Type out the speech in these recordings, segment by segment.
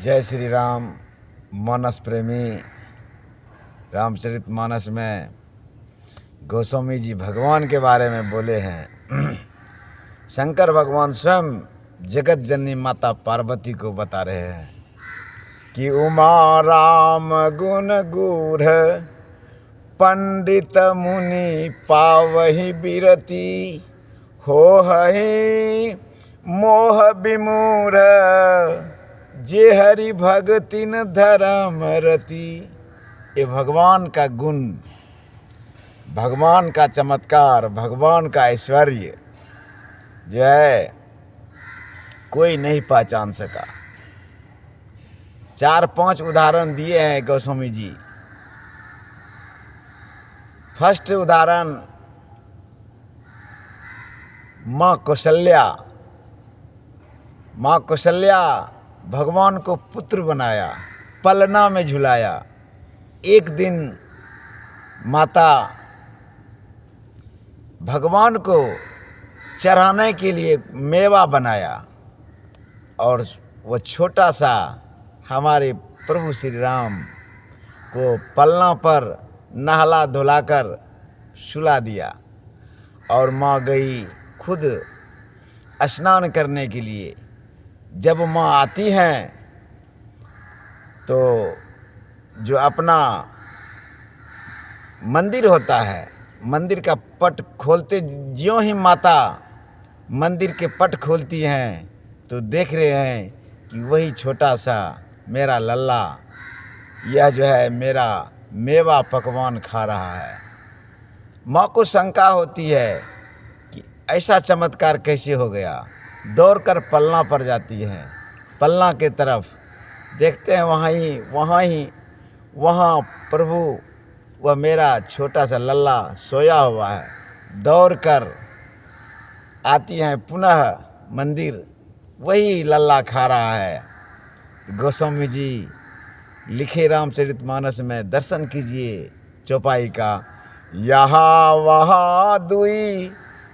जय श्री राम। मानस प्रेमी रामचरितमानस में गोस्वामी जी भगवान के बारे में बोले हैं। शंकर भगवान स्वयं जगत जननी माता पार्वती को बता रहे हैं कि उमा राम गुण गूढ़ पंडित मुनि पावहि बिरती हो हहि मोह विमूढ़ जे हरि भगतिन धर्म रति। ये भगवान का गुण, भगवान का चमत्कार, भगवान का ऐश्वर्य जो है कोई नहीं पहचान सका। 4-5 उदाहरण दिए हैं गोस्वामी जी। फर्स्ट उदाहरण माँ कौशल्या भगवान को पुत्र बनाया, पलना में झुलाया। एक दिन माता भगवान को चढ़ाने के लिए मेवा बनाया और वो छोटा सा हमारे प्रभु श्री राम को पलना पर नहला धुलाकर सुला दिया और माँ गई खुद स्नान करने के लिए। जब माँ आती हैं तो जो अपना मंदिर होता है, मंदिर का पट खोलते ज्यों ही माता मंदिर के पट खोलती हैं तो देख रहे हैं कि वही छोटा सा मेरा लल्ला यह जो है मेरा मेवा पकवान खा रहा है। माँ को शंका होती है कि ऐसा चमत्कार कैसे हो गया। दौड़कर पलना पर जाती हैं, पलना के तरफ देखते हैं वहाँ प्रभु वह मेरा छोटा सा लल्ला सोया हुआ है। दौड़कर आती हैं पुनः मंदिर, वही लल्ला खा रहा है। गोस्वामी जी लिखे रामचरितमानस में दर्शन कीजिए चौपाई का। यहाँ वहाँ दुई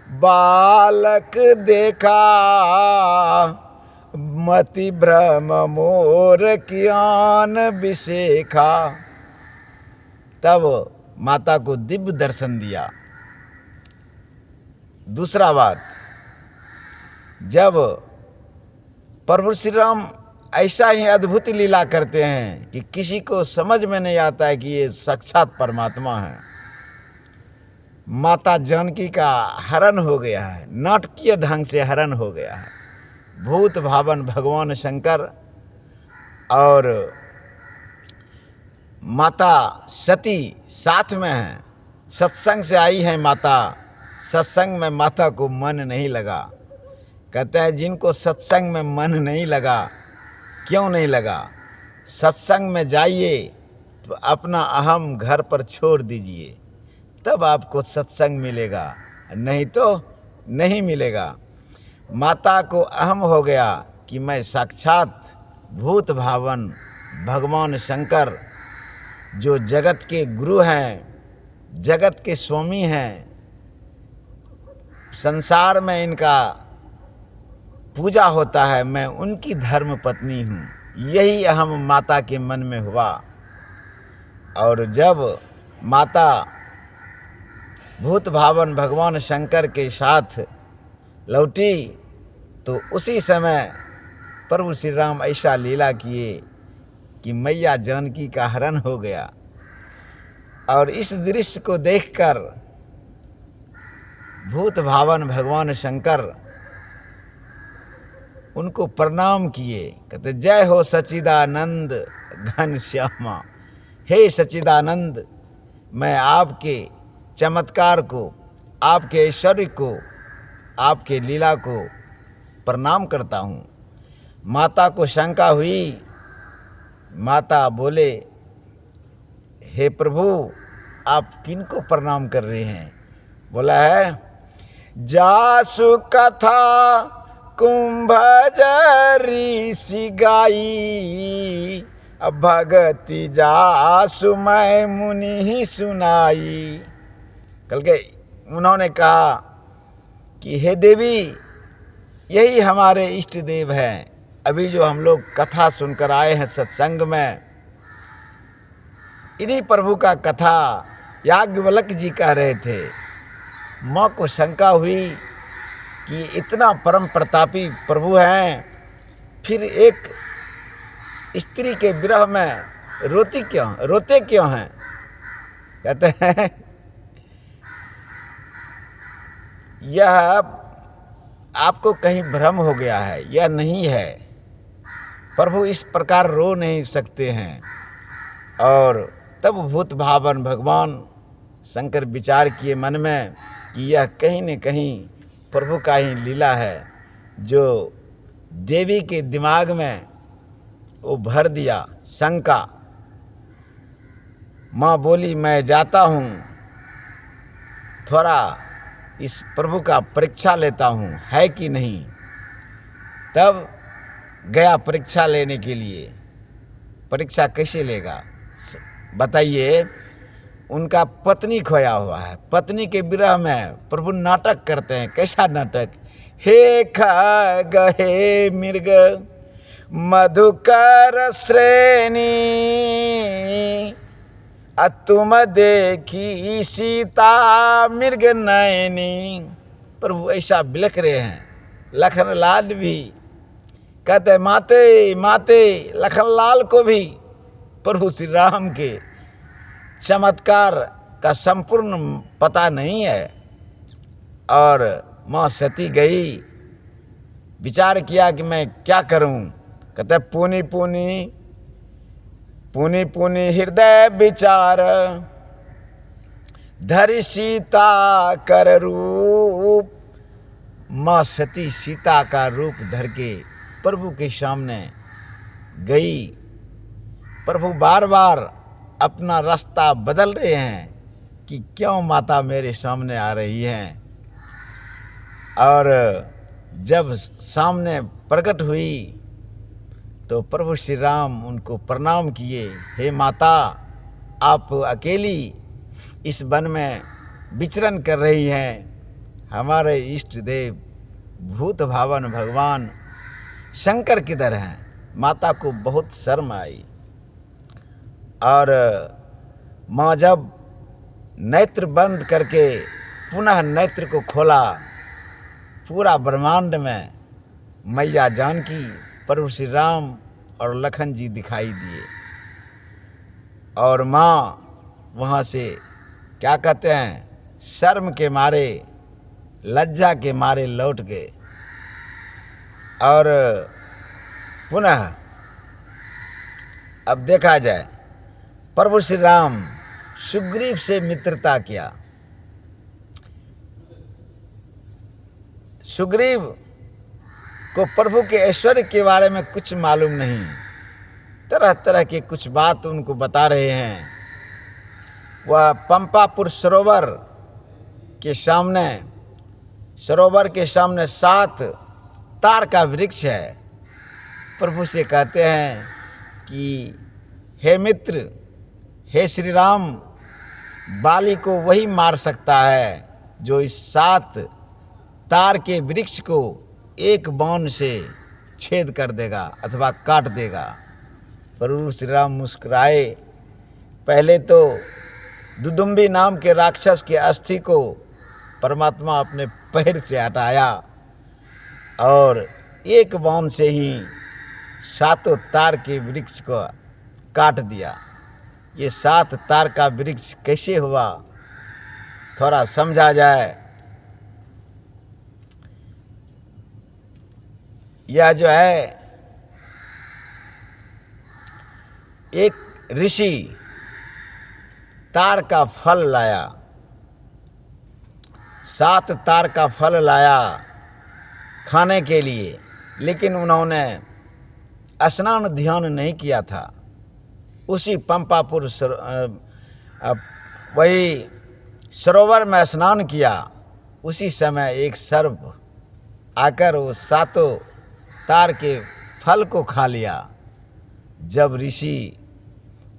बालक देखा मति भ्रम मोर कियान बिसेखा। तब माता को दिव्य दर्शन दिया। दूसरा बात, जब प्रभु श्री राम ऐसा ही अद्भुत लीला करते हैं कि किसी को समझ में नहीं आता है कि ये साक्षात परमात्मा है। माता जानकी का हरण हो गया है, नाटकीय ढंग से हरण हो गया है। भूत भावन भगवान शंकर और माता सती साथ में हैं। सत्संग से आई है माता, सत्संग में माता को मन नहीं लगा। कहते हैं जिनको सत्संग में मन नहीं लगा, क्यों नहीं लगा? सत्संग में जाइए तो अपना अहम घर पर छोड़ दीजिए, तब आपको सत्संग मिलेगा, नहीं तो नहीं मिलेगा। माता को अहम हो गया कि मैं साक्षात भूत भावन भगवान शंकर जो जगत के गुरु हैं, जगत के स्वामी हैं, संसार में इनका पूजा होता है, मैं उनकी धर्म पत्नी हूँ। यही अहम माता के मन में हुआ। और जब माता भूत भावन भगवान शंकर के साथ लौटी तो उसी समय प्रभु श्री राम ऐसा लीला किए कि मैया जानकी का हरण हो गया। और इस दृश्य को देखकर भूत भावन भगवान शंकर उनको प्रणाम किए। कहते जय हो सच्चिदानंद घन श्यामा। हे सच्चिदानंद, मैं आपके चमत्कार को, आपके ऐश्वर्य को, आपके लीला को प्रणाम करता हूँ। माता को शंका हुई। माता बोले हे प्रभु आप किनको प्रणाम कर रहे हैं? बोला है जासु कथा कुंभजरी सी गाई भगति जासु मैं मुनि ही सुनाई। कल के उन्होंने कहा कि हे देवी, यही हमारे इष्ट देव हैं, अभी जो हम लोग कथा सुनकर आए हैं सत्संग में, इन्हीं प्रभु का कथा याज्ञवल्क्य जी कह रहे थे। माँ को शंका हुई कि इतना परम प्रतापी प्रभु हैं, फिर एक स्त्री के विरह में रोते क्यों हैं? कहते हैं यह आपको कहीं भ्रम हो गया है, यह नहीं है। प्रभु इस प्रकार रो नहीं सकते हैं। और तब भूत भावन भगवान शंकर विचार किए मन में कि यह कहीं न कहीं प्रभु का ही लीला है, जो देवी के दिमाग में वो भर दिया शंका। माँ बोली मैं जाता हूँ, थोड़ा इस प्रभु का परीक्षा लेता हूँ, है कि नहीं। तब गया परीक्षा लेने के लिए। परीक्षा कैसे लेगा बताइए? उनका पत्नी खोया हुआ है, पत्नी के विरह में प्रभु नाटक करते हैं। कैसा नाटक? हे खग हे मृग मधुकर श्रेणी, तुम देखी सीता मृग नयनी। प्रभु ऐसा बिलख रहे हैं। लखन लाल भी कहते माते माते, लखन लाल को भी प्रभु श्री राम के चमत्कार का संपूर्ण पता नहीं है। और माँ सती गई, विचार किया कि मैं क्या करूं। कहते पुनि पुनि पुनि पुनि हृदय विचार, धरि सीता कर रूप। माँ सती सीता का रूप धर के प्रभु के सामने गई। प्रभु बार बार अपना रास्ता बदल रहे हैं कि क्यों माता मेरे सामने आ रही हैं। और जब सामने प्रकट हुई तो प्रभु श्री राम उनको प्रणाम किए। हे माता, आप अकेली इस वन में विचरण कर रही हैं, हमारे इष्ट देव भूत भावन भगवान शंकर किधर हैं? माता को बहुत शर्म आई। और माँ जब नेत्र बंद करके पुनः नेत्र को खोला, पूरा ब्रह्मांड में मैया जानकी, प्रभु श्री राम और लखन जी दिखाई दिए। और माँ वहाँ से क्या कहते हैं, शर्म के मारे, लज्जा के मारे लौट गए। और पुनः अब देखा जाए, प्रभु श्री राम सुग्रीव से मित्रता किया। सुग्रीव को प्रभु के ऐश्वर्य के बारे में कुछ मालूम नहीं, तरह तरह के कुछ बात उनको बता रहे हैं। वह पंपापुर सरोवर के सामने 7 तार का वृक्ष है। प्रभु से कहते हैं कि हे मित्र, हे श्री राम, बाली को वही मार सकता है जो इस 7 तार के वृक्ष को एक बाण से छेद कर देगा अथवा काट देगा। प्रभु श्री राम मुस्कुराए। पहले तो दुदुम्बी नाम के राक्षस के अस्थि को परमात्मा अपने पैर से हटाया और एक बाण से ही 7 तार के वृक्ष को काट दिया। ये 7 तार का वृक्ष कैसे हुआ, थोड़ा समझा जाए। यह जो है, एक ऋषि तार का फल लाया, 7 तार का फल लाया खाने के लिए, लेकिन उन्होंने स्नान ध्यान नहीं किया था। उसी पंपापुर वही सरोवर में स्नान किया। उसी समय एक सर्प आकर वो 7 तार के फल को खा लिया। जब ऋषि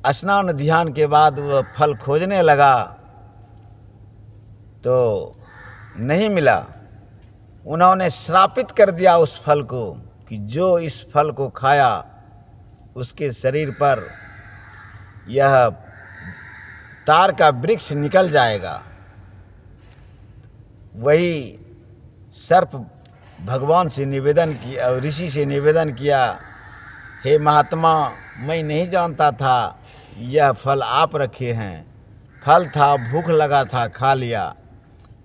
स्नान ध्यान के बाद वह फल खोजने लगा तो नहीं मिला। उन्होंने श्रापित कर दिया उस फल को कि जो इस फल को खाया उसके शरीर पर यह तार का वृक्ष निकल जाएगा। वही सर्प भगवान से निवेदन किया और ऋषि से निवेदन किया, हे महात्मा, मैं नहीं जानता था यह फल आप रखे हैं। फल था, भूख लगा था, खा लिया।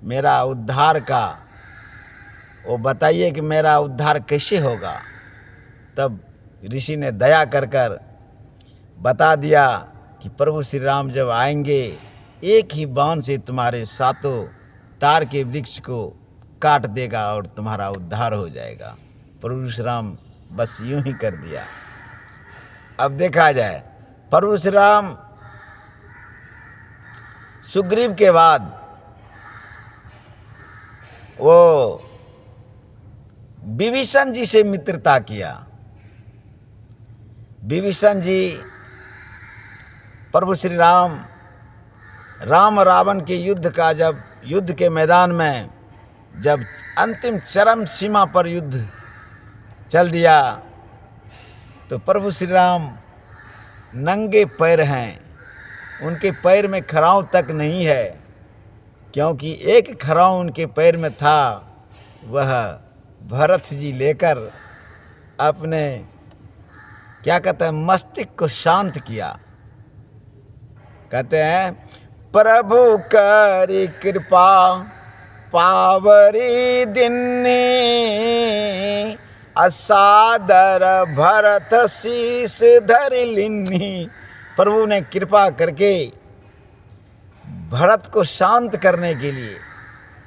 मेरा उद्धार का वो बताइए कि मेरा उद्धार कैसे होगा। तब ऋषि ने दया कर कर बता दिया कि प्रभु श्री राम जब आएंगे एक ही बाण से तुम्हारे सातों तार के वृक्ष को काट देगा और तुम्हारा उद्धार हो जाएगा। प्रभु श्री राम बस यूं ही कर दिया। अब देखा जाए, प्रभु श्री राम सुग्रीव के बाद वो विभीषण जी से मित्रता किया। विभीषण जी प्रभु श्री राम रावण के युद्ध के मैदान में जब अंतिम चरम सीमा पर युद्ध चल दिया तो प्रभु श्री राम नंगे पैर हैं। उनके पैर में खराव तक नहीं है, क्योंकि एक खराव उनके पैर में था। वह भरत जी लेकर अपने क्या कहते हैं मस्तिष्क को शांत किया। कहते हैं, प्रभु करी कृपा पावरी दिन्नी, असादर भरत शीस धर लिन्नी। प्रभु ने कृपा करके भरत को शांत करने के लिए,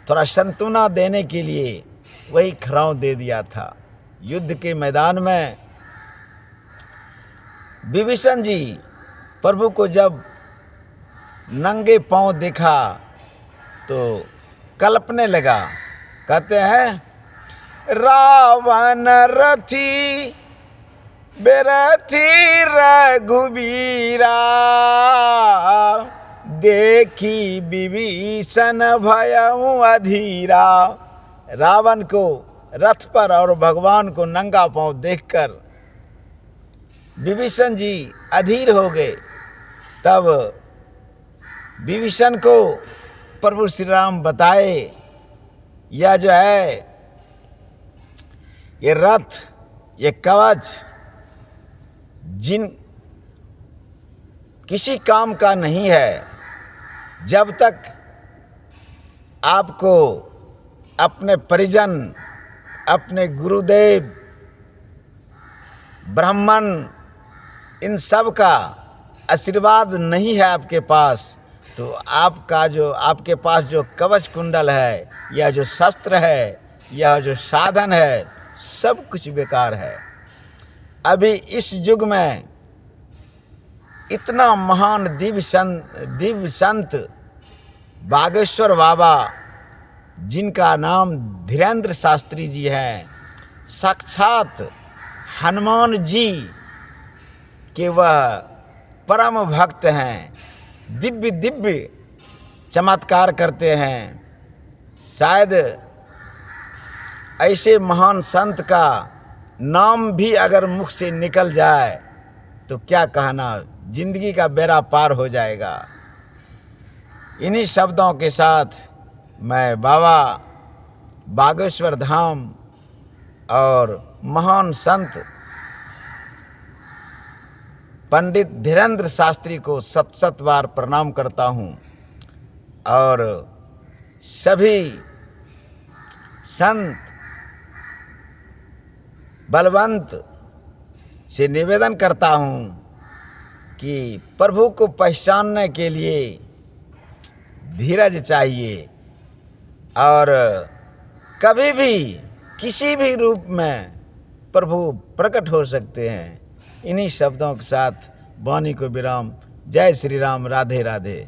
थोड़ा संतुना देने के लिए वही खराव दे दिया था। युद्ध के मैदान में विभीषण जी प्रभु को जब नंगे पांव देखा तो कल्पने लगा। कहते हैं, रावण रथी बेरथी रघुबीरा, देखी विभीषण भयउ अधीरा। रावण को रथ पर और भगवान को नंगा पांव देखकर विभीषण जी अधीर हो गए। तब विभीषण को प्रभु श्री राम बताए, यह जो है ये रथ, ये कवच जिन किसी काम का नहीं है जब तक आपको अपने परिजन, अपने गुरुदेव, ब्राह्मण, इन सब का आशीर्वाद नहीं है आपके पास, तो आपके पास जो कवच कुंडल है, यह जो शस्त्र है, यह जो साधन है, सब कुछ बेकार है। अभी इस युग में इतना महान दिव्य संत बागेश्वर बाबा, जिनका नाम धीरेंद्र शास्त्री जी हैं, साक्षात हनुमान जी के वह परम भक्त हैं, दिव्य चमत्कार करते हैं। शायद ऐसे महान संत का नाम भी अगर मुख से निकल जाए तो क्या कहना, जिंदगी का बेड़ा पार हो जाएगा। इन्हीं शब्दों के साथ मैं बाबा बागेश्वर धाम और महान संत पंडित धीरेंद्र शास्त्री को सत बार प्रणाम करता हूँ और सभी संत बलवंत से निवेदन करता हूँ कि प्रभु को पहचानने के लिए धीरज चाहिए और कभी भी किसी भी रूप में प्रभु प्रकट हो सकते हैं। इन्हीं शब्दों के साथ वाणी को विराम। जय श्री राम। राधे राधे।